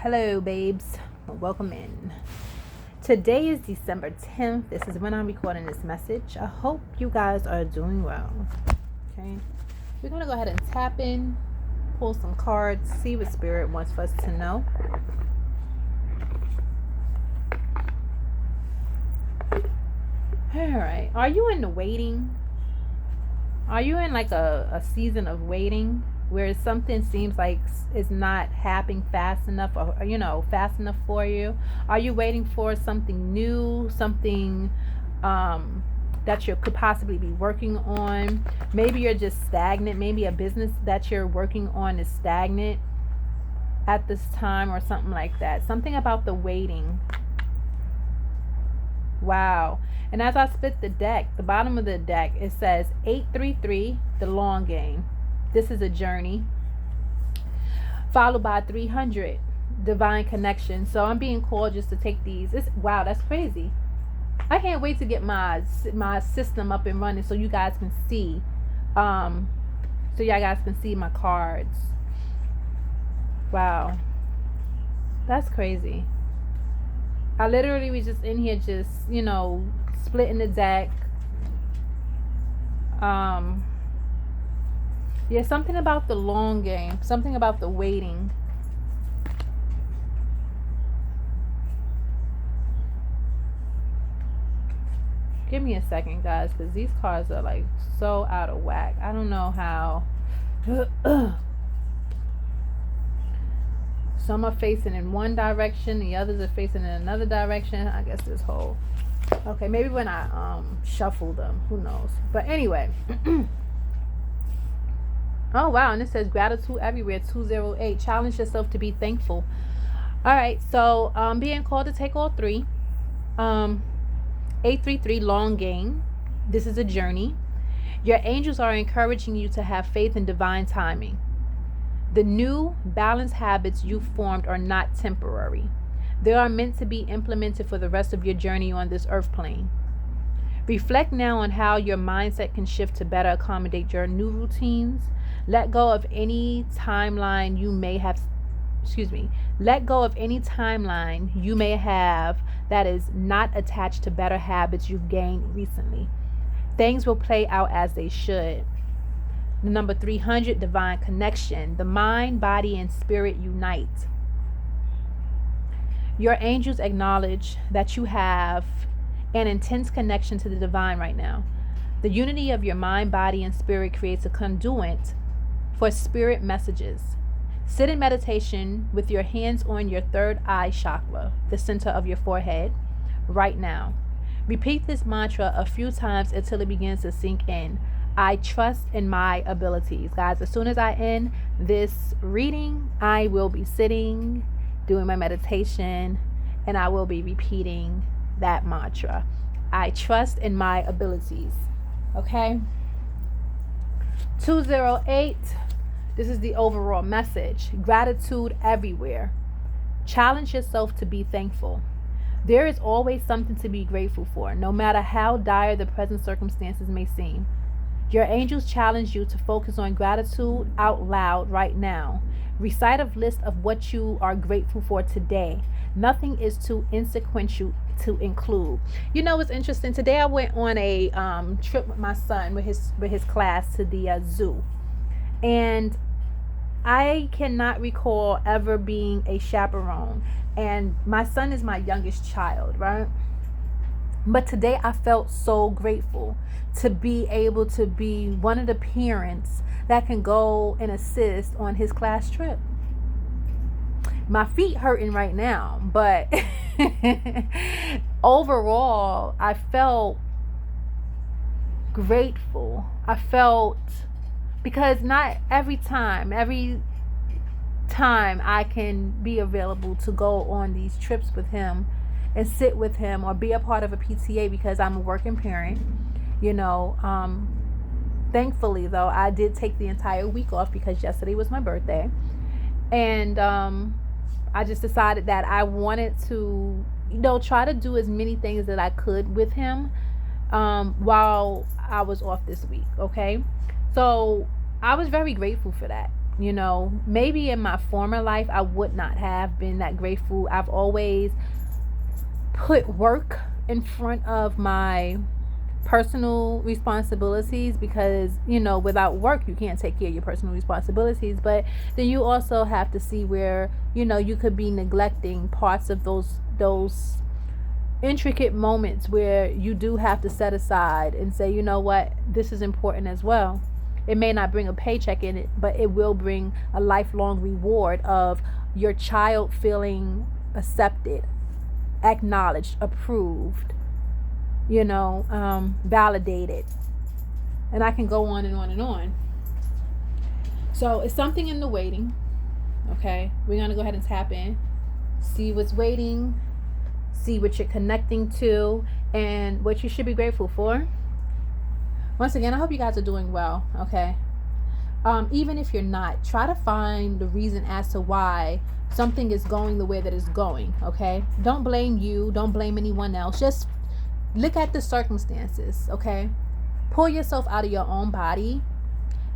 Hello, babes. Welcome in. Today is December 10th. This is when I'm recording this message. I hope you guys are doing well. Okay. We're going to go ahead and tap in, pull some cards, see what Spirit wants for us to know. All right. Are you in the waiting? Are you in like a season of waiting where something seems like it's not happening fast enough or fast enough for you? Are you waiting for something new, something that you could possibly be working on? Maybe you're just stagnant. Maybe a business that you're working on is stagnant at this time or something like that. Something about the waiting. Wow. And as I split the deck, the bottom of the deck, it says 833, the long game. This is a journey. Followed by 300, divine connection. So I'm being called just to take these. Wow, that's crazy. I can't wait to get my system up and running so you guys can see. So y'all guys can see my cards. Wow. That's crazy. I literally was just in here just, splitting the deck. Yeah, something about the long game. Something about the waiting. Give me a second, guys, because these cards are like so out of whack. I don't know how. Some are facing in one direction, the others are facing in another direction. I guess this whole... Okay, maybe when I shuffle them, who knows. But anyway. Oh, wow, and it says gratitude everywhere, 208. Challenge yourself to be thankful. All right, so being called to take all three. 833, long game. This is a journey. Your angels are encouraging you to have faith in divine timing. The new balanced habits you formed are not temporary. They are meant to be implemented for the rest of your journey on this earth plane. Reflect now on how your mindset can shift to better accommodate your new routines. Let go of any timeline you may have that is not attached to better habits you've gained recently. Things will play out as they should. Number 300, divine connection. The mind, body, and spirit unite. Your angels acknowledge that you have an intense connection to the divine right now. The unity of your mind, body, and spirit creates a conduit for spirit messages. Sit in meditation with your hands on your third eye chakra, the center of your forehead, right now. Repeat this mantra a few times until it begins to sink in. I trust in my abilities. Guys, as soon as I end this reading, I will be sitting, doing my meditation, and I will be repeating that mantra. I trust in my abilities. Okay? 208. This is the overall message. Gratitude everywhere. Challenge yourself to be thankful. There is always something to be grateful for, no matter how dire the present circumstances may seem. Your angels challenge you to focus on gratitude out loud right now. Recite a list of what you are grateful for today. Nothing is too inconsequential to include. You know what's interesting? Today I went on a trip with my son with his class to the zoo, and I cannot recall ever being a chaperone. And my son is my youngest child, right? But today I felt so grateful to be able to be one of the parents that can go and assist on his class trip. My feet hurting right now, but overall, I felt grateful. Because not every time I can be available to go on these trips with him and sit with him or be a part of a PTA because I'm a working parent. Thankfully though, I did take the entire week off because yesterday was my birthday, and I just decided that I wanted to try to do as many things that I could with him while I was off this week. Okay, so I was very grateful for that. You know, maybe in my former life, I would not have been that grateful. I've always put work in front of my personal responsibilities because, you know, without work you can't take care of your personal responsibilities. But then you also have to see where, you know, you could be neglecting parts of those intricate moments where you do have to set aside and say, you know what, this is important as well. It may not bring a paycheck in it, but it will bring a lifelong reward of your child feeling accepted, acknowledged, approved, you know, validated. And I can go on and on and on. So it's something in the waiting. Okay, we're going to go ahead and tap in, see what's waiting, see what you're connecting to, and what you should be grateful for. Once again, I hope you guys are doing well. Okay, even if you're not, try to find the reason as to why something is going the way that it's going. Okay, don't blame you, don't blame anyone else. Just look at the circumstances. Okay, pull yourself out of your own body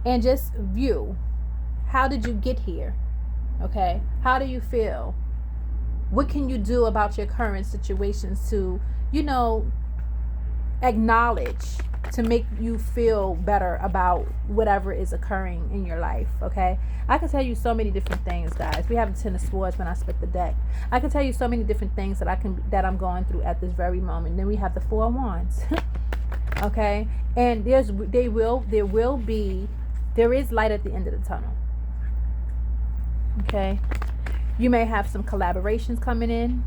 and just view, how did you get here? Okay, how do you feel? What can you do about your current situations to, you know, acknowledge, to make you feel better about whatever is occurring in your life? Okay, I can tell you so many different things, guys. We have a 10 of swords when I split the deck. I can tell you so many different things that I'm going through at this very moment. Then we have the 4 of wands. Okay, and there is light at the end of the tunnel. Okay, you may have some collaborations coming in.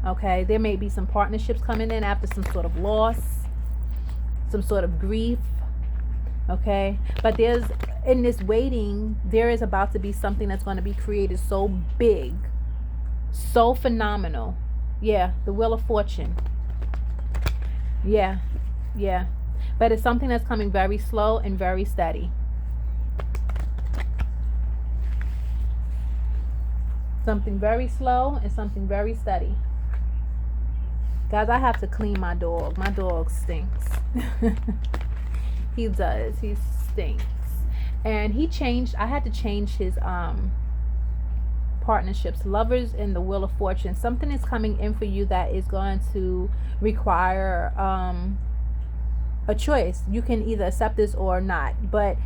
Okay, there may be some partnerships coming in after some sort of loss, some sort of grief. Okay, but in this waiting, there is about to be something that's going to be created so big, so phenomenal. Yeah, the Wheel of Fortune. Yeah, but it's something that's coming very slow and very steady. Something very slow and something very steady. Guys, I have to clean my dog. My dog stinks. He does. He stinks. And I had to change his partnerships. Lovers in the Wheel of Fortune. Something is coming in for you that is going to require a choice. You can either accept this or not. But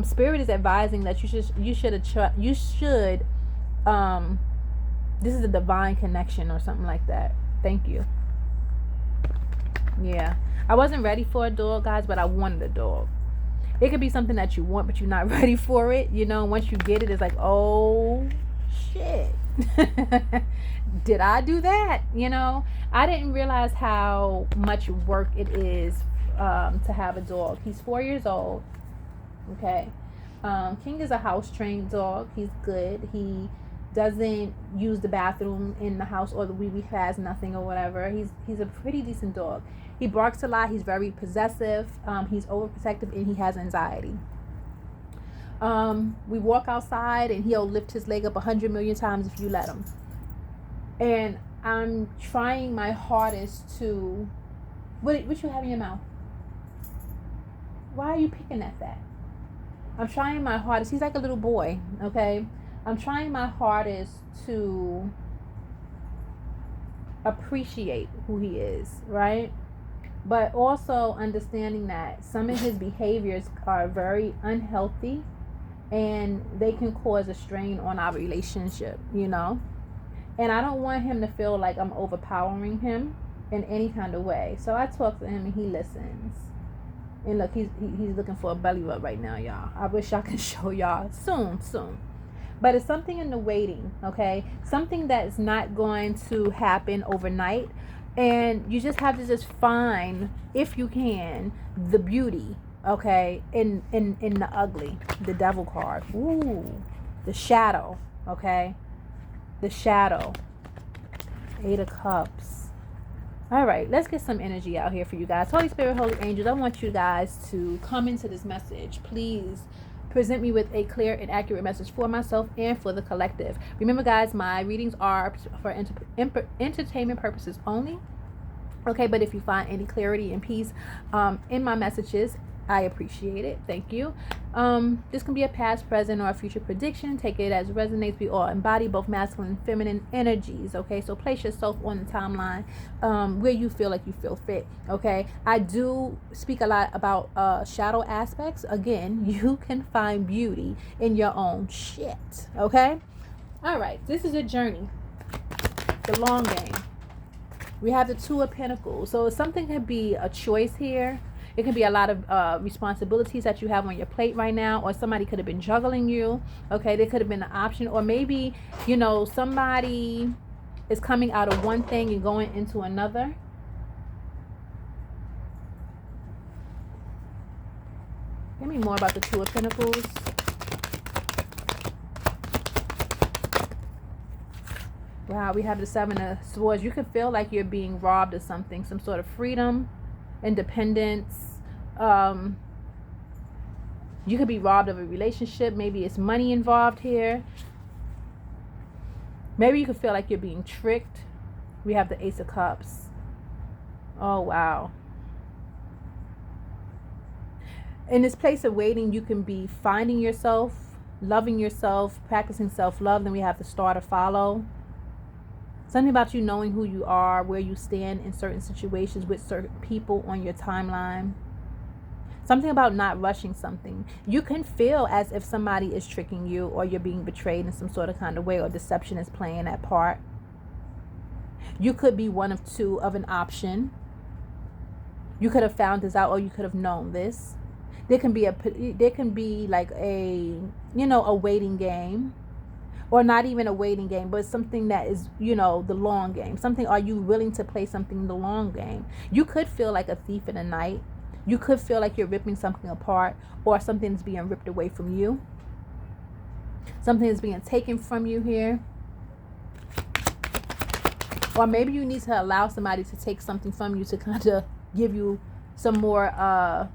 Spirit is advising that you should this is a divine connection or something like that. Thank you. Yeah, I wasn't ready for a dog, guys, but I wanted a dog. It could be something that you want, but you're not ready for it. You know, once you get it, it's like, oh shit. Did I do that? You know, I didn't realize how much work it is to have a dog. He's 4 years old. Okay, King is a house trained dog. He's good. He doesn't use the bathroom in the house, or the wee has nothing or whatever. He's a pretty decent dog. He barks a lot. He's very possessive. He's overprotective, and he has anxiety. We walk outside and he'll lift his leg up 100 million times if you let him. And I'm trying my hardest to... What you have in your mouth? Why are you picking at that? I'm trying my hardest. He's like a little boy, okay? I'm trying my hardest to appreciate who he is, right? But also understanding that some of his behaviors are very unhealthy and they can cause a strain on our relationship, you know? And I don't want him to feel like I'm overpowering him in any kind of way. So I talk to him and he listens. And look, he's looking for a belly rub right now, y'all. I wish I could show y'all soon. But it's something in the waiting, okay? Something that's not going to happen overnight. And you just have to just find, if you can, the beauty, okay, in the ugly. The Devil card. Ooh. The shadow, okay? The shadow. 8 of Cups. All right, let's get some energy out here for you guys. Holy Spirit, Holy Angels, I want you guys to come into this message. Please present me with a clear and accurate message for myself and for the collective. Remember, guys, my readings are for entertainment purposes only. Okay, but if you find any clarity and peace in my messages, I appreciate it. Thank you. This can be a past, present, or a future prediction. Take it as resonates. We all embody both masculine and feminine energies. Okay, so place yourself on the timeline where you feel like you feel fit. Okay, I do speak a lot about shadow aspects. Again, you can find beauty in your own shit. Okay, all right. This is a journey, the long game. We have the Two of Pentacles. So something could be a choice here. It could be a lot of responsibilities that you have on your plate right now, or somebody could have been juggling you. Okay, there could have been an option, or maybe, you know, somebody is coming out of one thing and going into another. Give me more about the Two of Pentacles. Wow, we have the Seven of Swords. You could feel like you're being robbed of something, some sort of freedom, independence. You could be robbed of a relationship. Maybe it's money involved here. Maybe you could feel like you're being tricked. We have the Ace of Cups. Oh, wow. In this place of waiting, you can be finding yourself, loving yourself, practicing self-love. Then we have the Star to follow. Something about you knowing who you are, where you stand in certain situations with certain people on your timeline. Something about not rushing something. You can feel as if somebody is tricking you, or you're being betrayed in some sort of kind of way, or deception is playing that part. You could be one of two of an option. You could have found this out, or you could have known this. There can be like a, you know, a waiting game. Or not even a waiting game, but something that is, you know, the long game. Something, are you willing to play something in the long game? You could feel like a thief in the night. You could feel like you're ripping something apart, or something is being ripped away from you. Something is being taken from you here. Or maybe you need to allow somebody to take something from you to kind of give you some more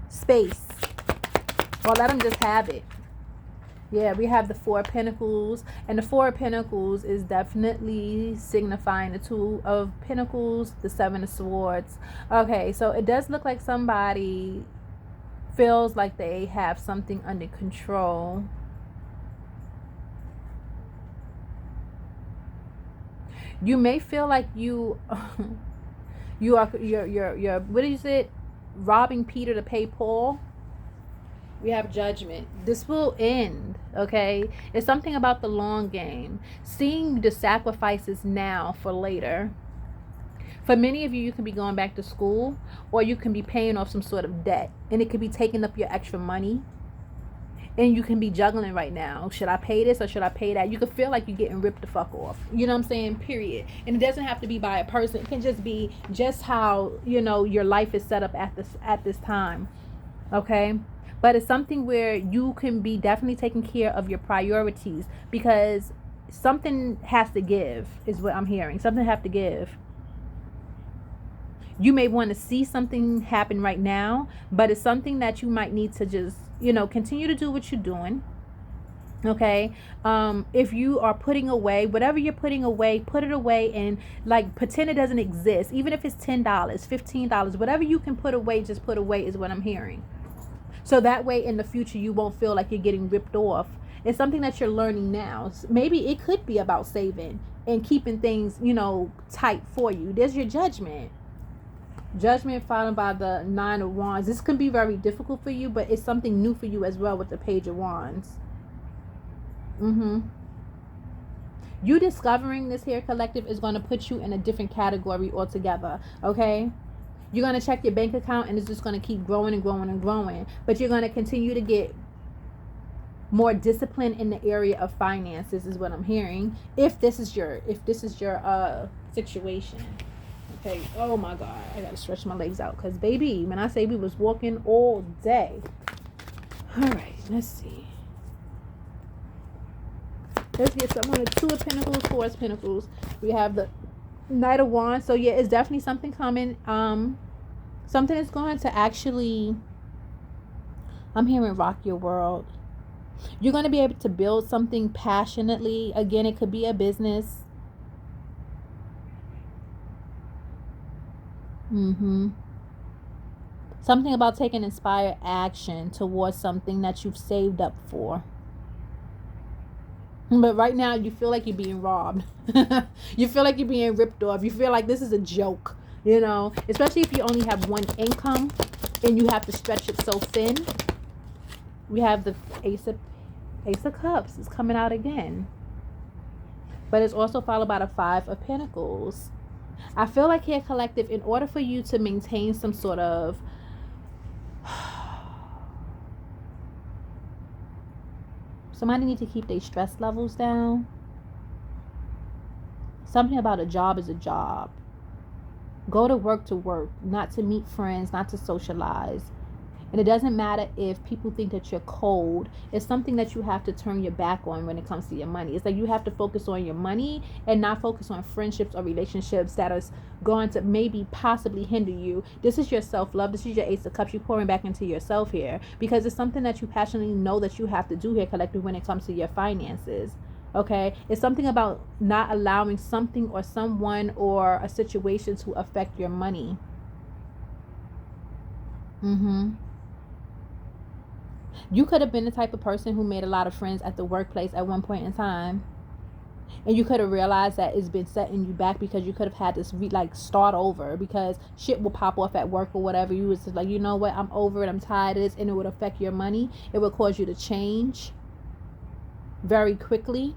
space. Or let them just have it. Yeah, we have the Four of Pentacles, and the Four of Pentacles is definitely signifying the Two of Pentacles, the Seven of Swords. Okay, so it does look like somebody feels like they have something under control. You may feel like you're what is it? Robbing Peter to pay Paul. We have Judgment. This will end, okay? It's something about the long game. Seeing the sacrifices now for later. For many of you, you can be going back to school, or you can be paying off some sort of debt, and it could be taking up your extra money. And you can be juggling right now. Should I pay this or should I pay that? You could feel like you're getting ripped the fuck off. You know what I'm saying? Period. And it doesn't have to be by a person. It can just be just how, you know, your life is set up at this time. Okay? But it's something where you can be definitely taking care of your priorities, because something has to give, is what I'm hearing. Something have to give. You may want to see something happen right now, but it's something that you might need to just, you know, continue to do what you're doing. Okay, if you are putting away whatever you're putting away, put it away and like pretend it doesn't exist. Even if it's $10, $15, whatever you can put away, just put away, is what I'm hearing. So that way in the future you won't feel like you're getting ripped off. It's something that you're learning now. Maybe it could be about saving and keeping things, you know, tight for you. There's your Judgment. Judgment followed by the Nine of Wands. This can be very difficult for you, but it's something new for you as well with the Page of Wands. You discovering this here, collective, is going to put you in a different category altogether. Okay? You're going to check your bank account and it's just going to keep growing and growing and growing. But you're going to continue to get more discipline in the area of finances, is what I'm hearing. If this is your situation. Okay. Oh my God. I got to stretch my legs out. Because baby, when I say we was walking all day. All right. Let's see. Let's get someone a Two of Pentacles, Four of Pentacles. We have the Knight of Wands. So yeah, it's definitely something coming. Something is going to actually, I'm hearing, rock your world. You're going to be able to build something passionately. Again, it could be a business. Something about taking inspired action towards something that you've saved up for. But right now, you feel like you're being robbed. You feel like you're being ripped off. You feel like this is a joke, especially if you only have one income and you have to stretch it so thin. We have the Ace of Cups is coming out again. But it's also followed by the Five of Pentacles. I feel like here, collective, in order for you to maintain some sort of somebody need to keep their stress levels down. Something about a job is a job. Go to work, not to meet friends, not to socialize. And it doesn't matter if people think that you're cold. It's something that you have to turn your back on when it comes to your money. It's like you have to focus on your money and not focus on friendships or relationships that is going to maybe possibly hinder you. This is your self-love. This is your Ace of Cups. You're pouring back into yourself here because it's something that you passionately know that you have to do here, collective, when it comes to your finances. Okay, it's something about not allowing something or someone or a situation to affect your money. You could have been the type of person who made a lot of friends at the workplace at one point in time, and you could have realized that it's been setting you back because you could have had to start over because shit will pop off at work or whatever. You was just like, you know what, I'm over it, I'm tired of this, and it would affect your money. It would cause you to change very quickly.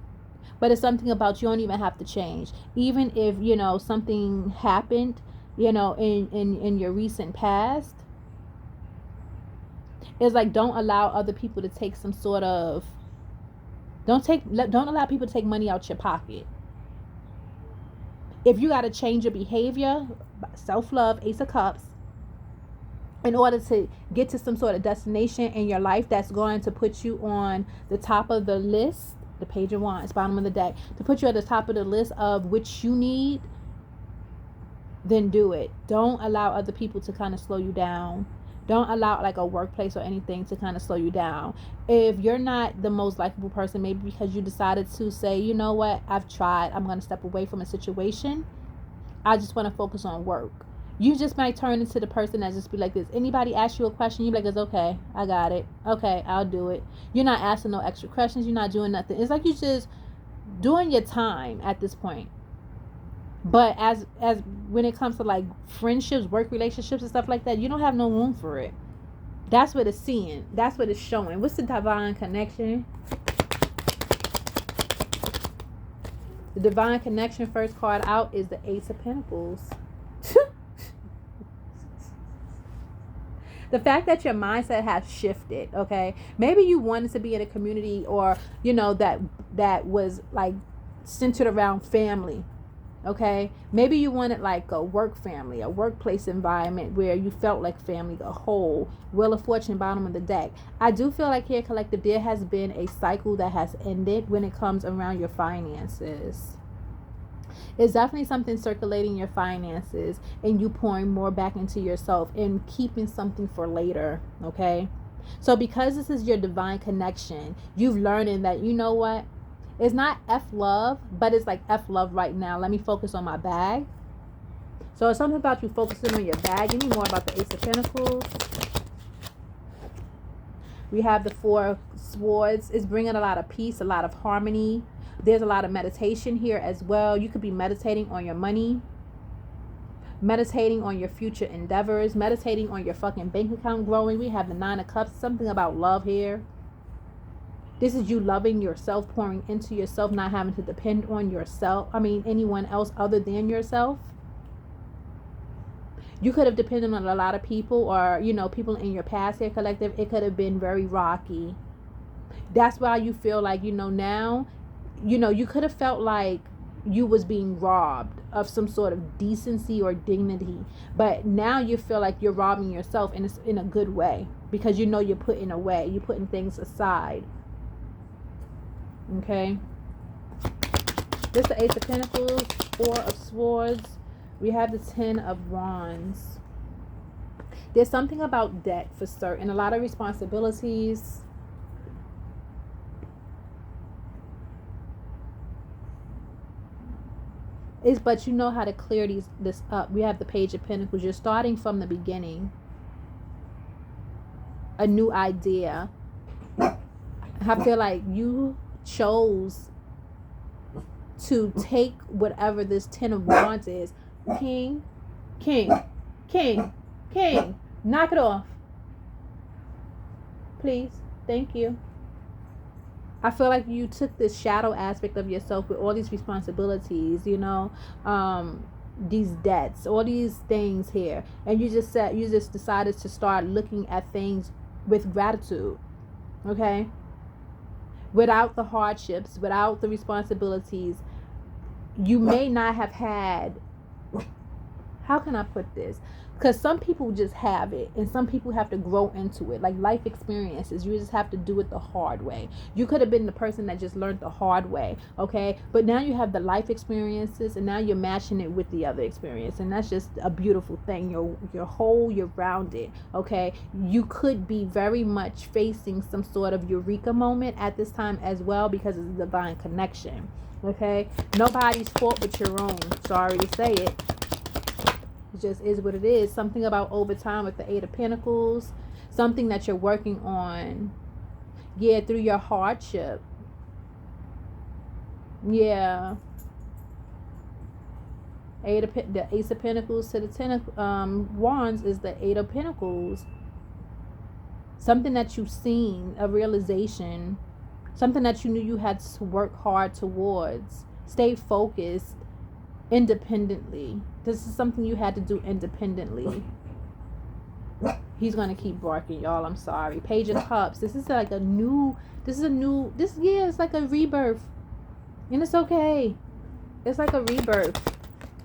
But it's something about you don't even have to change. Even if, something happened, in your recent past. It's like, don't allow other people to take some sort of, don't allow people to take money out your pocket. If you got to change your behavior, self-love, Ace of Cups, in order to get to some sort of destination in your life that's going to put you on the top of the list, the Page of Wands, bottom of the deck, to put you at the top of the list of which you need, then do it. Don't allow other people to kind of slow you down. Don't allow like a workplace or anything to kind of slow you down. If you're not the most likable person, maybe because you decided to say, you know what, I've tried, I'm going to step away from a situation, I just want to focus on work. You just might turn into the person that just be like this. Anybody ask you a question, you be like, it's okay, I got it. Okay, I'll do it. You're not asking no extra questions. You're not doing nothing. It's like you're just doing your time at this point. But as when it comes to like friendships, work relationships and stuff like that, you don't have no room for it. That's what it's seeing. That's what it's showing. What's the divine connection? The divine connection, first card out, is the Ace of Pentacles. The fact that your mindset has shifted, okay? Maybe you wanted to be in a community or, that was like centered around family. Okay, maybe you wanted like a work family, a workplace environment where you felt like family, a whole. Wheel of Fortune, bottom of the deck. I do feel like here, collective, there has been a cycle that has ended when it comes around your finances. It's definitely something circulating your finances and you pouring more back into yourself and keeping something for later. Okay, so because this is your divine connection, you've learned that, you know what, it's not F love, but it's like F love right now. Let me focus on my bag. So it's something about you focusing on your bag. Give me more about the Ace of Pentacles. We have the Four of Swords. It's bringing a lot of peace, a lot of harmony. There's a lot of meditation here as well. You could be meditating on your money, meditating on your future endeavors, meditating on your fucking bank account growing. We have the Nine of Cups. Something about love here. This is you loving yourself, pouring into yourself, not having to depend on yourself. Anyone else other than yourself. You could have depended on a lot of people or, people in your past here, collective. It could have been very rocky. That's why you feel like, now, you could have felt like you was being robbed of some sort of decency or dignity. But now you feel like you're robbing yourself, and it's in a good way because you're putting away. You're putting things aside. Okay, this is the Ace of Pentacles, Four of Swords. We have the Ten of Wands. There's something about debt for certain, a lot of responsibilities. But you know how to clear this up. We have the Page of Pentacles. You're starting from the beginning. a new idea. I feel like you chose to take whatever this Ten of Wands is. King, king, king, king. Knock it off. Please. Thank you. I feel like you took this shadow aspect of yourself with all these responsibilities, these debts, all these things here, and you just decided to start looking at things with gratitude, okay? Without the hardships, without the responsibilities, you may not have had, how can I put this? Because some people just have it, and some people have to grow into it. Like life experiences, you just have to do it the hard way. You could have been the person that just learned the hard way, okay? But now you have the life experiences, and now you're matching it with the other experience, and that's just a beautiful thing. You're whole, you're rounded, okay? You could be very much facing some sort of eureka moment at this time as well, because it's a divine connection, okay? Nobody's fault but your own. Sorry to say it. It just is what it is. Something about overtime with the Eight of Pentacles. Something that you're working on. Yeah, through your hardship. Yeah. The Ace of Pentacles to the Ten of Wands is the Eight of Pentacles. Something that you've seen, a realization. Something that you knew you had to work hard towards. Stay focused independently. This is something you had to do independently. He's going to keep barking, y'all. I'm sorry. Page of Cups. This is like it's like a rebirth. And it's okay. It's like a rebirth.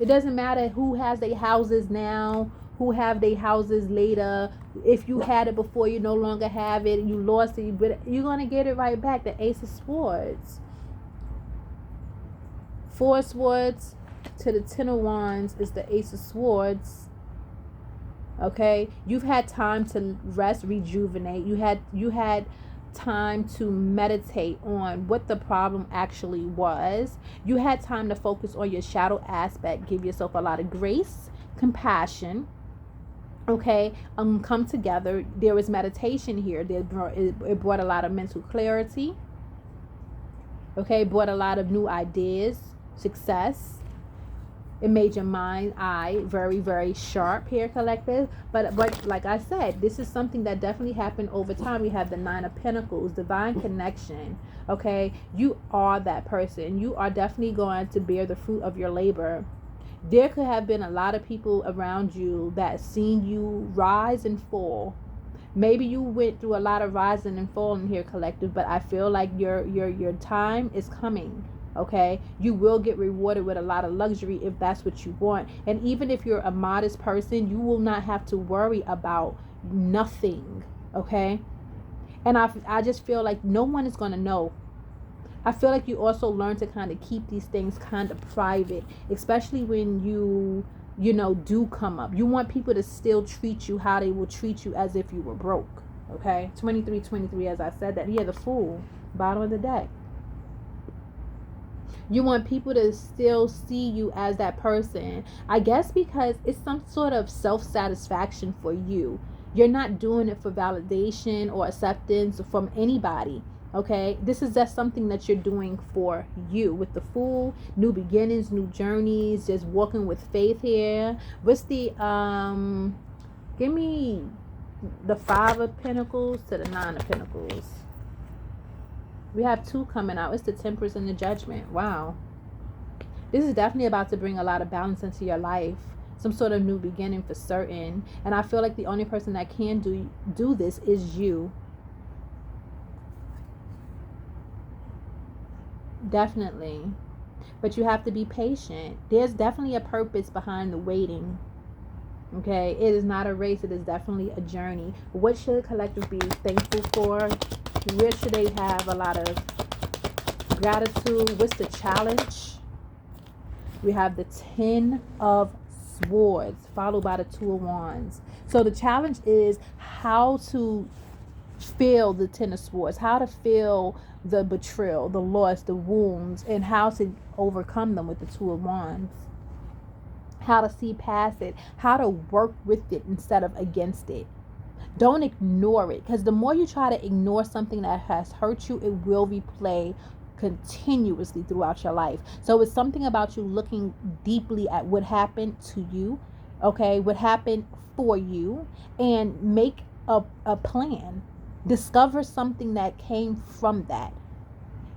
It doesn't matter who has their houses now, who have their houses later. If you had it before, you no longer have it. You lost it, but you're going to get it right back. The Ace of Swords. Four of Swords to the Ten of Wands is the Ace of Swords. Okay, you've had time to rest, rejuvenate. You had time to meditate on what the problem actually was. You had time to focus on your shadow aspect. Give yourself a lot of grace, compassion. Okay, come together. There was meditation here. It brought a lot of mental clarity. Okay, brought a lot of new ideas, success. It made your mind eye very, very sharp here, collective. But like I said, this is something that definitely happened over time. We have the Nine of Pentacles, divine connection. Okay, you are that person. You are definitely going to bear the fruit of your labor. There could have been a lot of people around you that seen you rise and fall. Maybe you went through a lot of rising and falling here, collective. But I feel like your time is coming. Okay, you will get rewarded with a lot of luxury if that's what you want. And even if you're a modest person, you will not have to worry about nothing. Okay, and I just feel like no one is going to know. I feel like you also learn to kind of keep these things kind of private, especially when you do come up. You want people to still treat you how they will treat you as if you were broke. Okay, 23, as I said that. Yeah, the Fool, bottom of the deck. You want people to still see you as that person. I guess because it's some sort of self-satisfaction for you. You're not doing it for validation or acceptance from anybody. Okay, this is just something that you're doing for you. With the Fool, new beginnings, new journeys, just walking with faith here. What's the give me the Five of Pentacles to the Nine of Pentacles. We have two coming out. It's the Temperance and the Judgment. Wow. This is definitely about to bring a lot of balance into your life. Some sort of new beginning for certain. And I feel like the only person that can do this is you. Definitely. But you have to be patient. There's definitely a purpose behind the waiting. Okay? It is not a race. It is definitely a journey. What should a collective be thankful for? Where should they have a lot of gratitude? What's the challenge? We have the Ten of Swords followed by the Two of Wands. So the challenge is how to feel the Ten of Swords, how to feel the betrayal, the loss, the wounds, and how to overcome them with the Two of Wands. How to see past it, how to work with it instead of against it. Don't ignore it, because the more you try to ignore something that has hurt you, it will replay continuously throughout your life. So it's something about you looking deeply at what happened to you, okay, what happened for you, and make a plan. Discover something that came from that.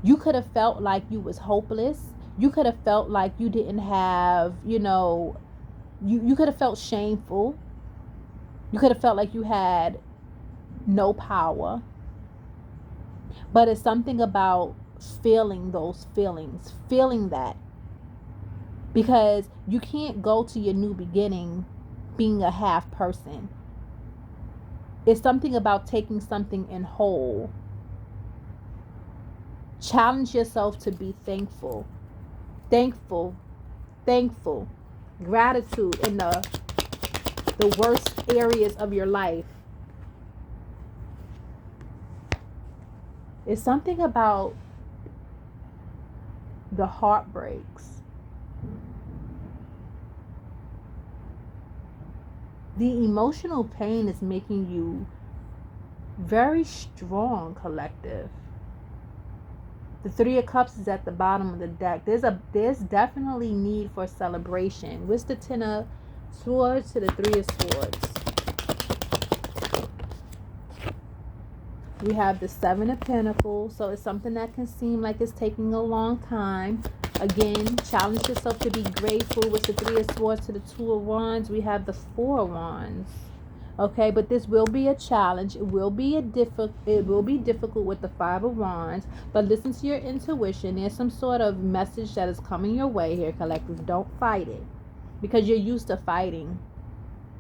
You could have felt like you was hopeless. You could have felt like you didn't have, you could have felt shameful. You could have felt like you had no power. But it's something about feeling those feelings, feeling that. Because you can't go to your new beginning being a half person. It's something about taking something in whole. Challenge yourself to be thankful. Thankful. Thankful. Gratitude in the worst areas of your life. It's something about the heartbreaks. The emotional pain is making you very strong, collective. The Three of Cups is at the bottom of the deck. There's definitely need for celebration. What's the Ten of Swords to the Three of Swords? We have the Seven of Pentacles. So it's something that can seem like it's taking a long time. Again, challenge yourself to be grateful. With the Three of Swords to the Two of Wands, we have the Four of Wands. Okay, but this will be a challenge. It will be difficult with the Five of Wands. But listen to your intuition. There's some sort of message that is coming your way here, collective. Don't fight it, because you're used to fighting.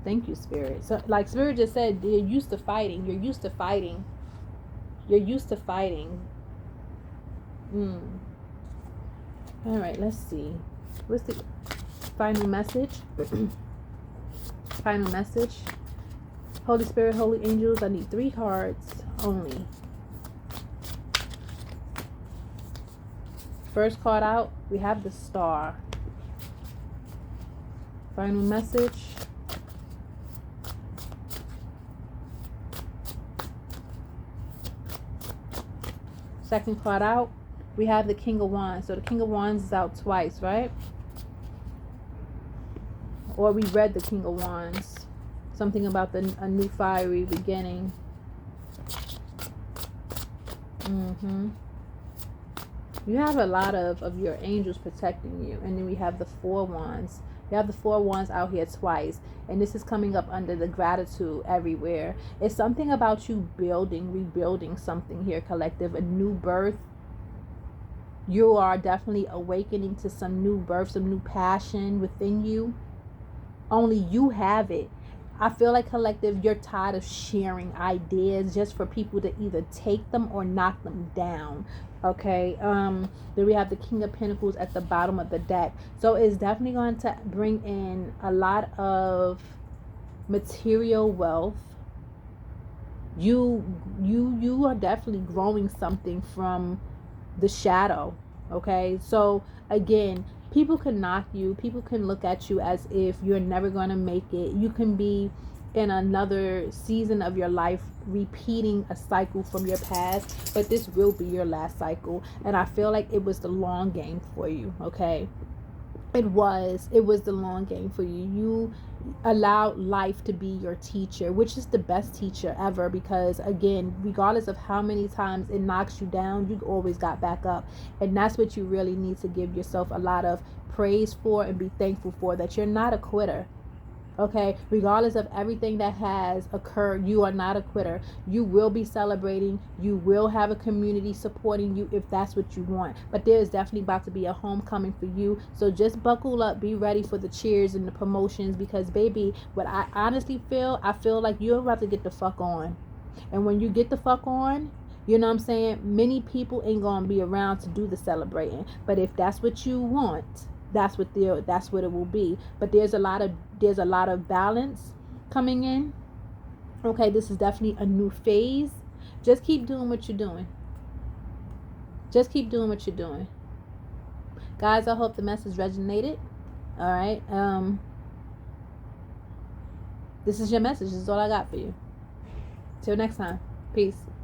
Thank you, Spirit. So, like Spirit just said, you're used to fighting. You're used to fighting. You're used to fighting. All right, let's see. What's the final message? Final message. Holy Spirit, Holy Angels, I need 3 cards only. First card out, we have the Star. Final message. Second card out, we have the King of Wands. So the King of Wands is out twice, right? Or we read the King of Wands. Something about a new fiery beginning. You have a lot of your angels protecting you. And then we have the Four Wands. You have the Four Wands out here twice. And this is coming up under the gratitude everywhere. It's something about you rebuilding something here, collective. A new birth. You are definitely awakening to some new birth, some new passion within you. Only you have it. I feel like, collective, you're tired of sharing ideas just for people to either take them or knock them down. Okay. Then we have the King of Pentacles at the bottom of the deck. So it's definitely going to bring in a lot of material wealth. You are definitely growing something from the shadow. Okay. So again, people can knock you. People can look at you as if you're never going to make it. You can be in another season of your life repeating a cycle from your past. But this will be your last cycle. And I feel like it was the long game for you. Okay. It was the long game for you. You allowed life to be your teacher, which is the best teacher ever, because again, regardless of how many times it knocks you down, you always got back up. And that's what you really need to give yourself a lot of praise for and be thankful for, that you're not a quitter. Okay, regardless of everything that has occurred, you are not a quitter. You will be celebrating. You will have a community supporting you if that's what you want. But there is definitely about to be a homecoming for you. So just buckle up. Be ready for the cheers and the promotions, because, baby, what I honestly feel, I feel like you're about to get the fuck on. And when you get the fuck on, you know what I'm saying, many people ain't going to be around to do the celebrating. But if that's what you want, that's what it will be. But there's a lot of balance coming in. Okay, this is definitely a new phase. Just keep doing what you're doing. Just keep doing what you're doing. Guys, I hope the message resonated. All right. This is your message. This is all I got for you. Till next time. Peace.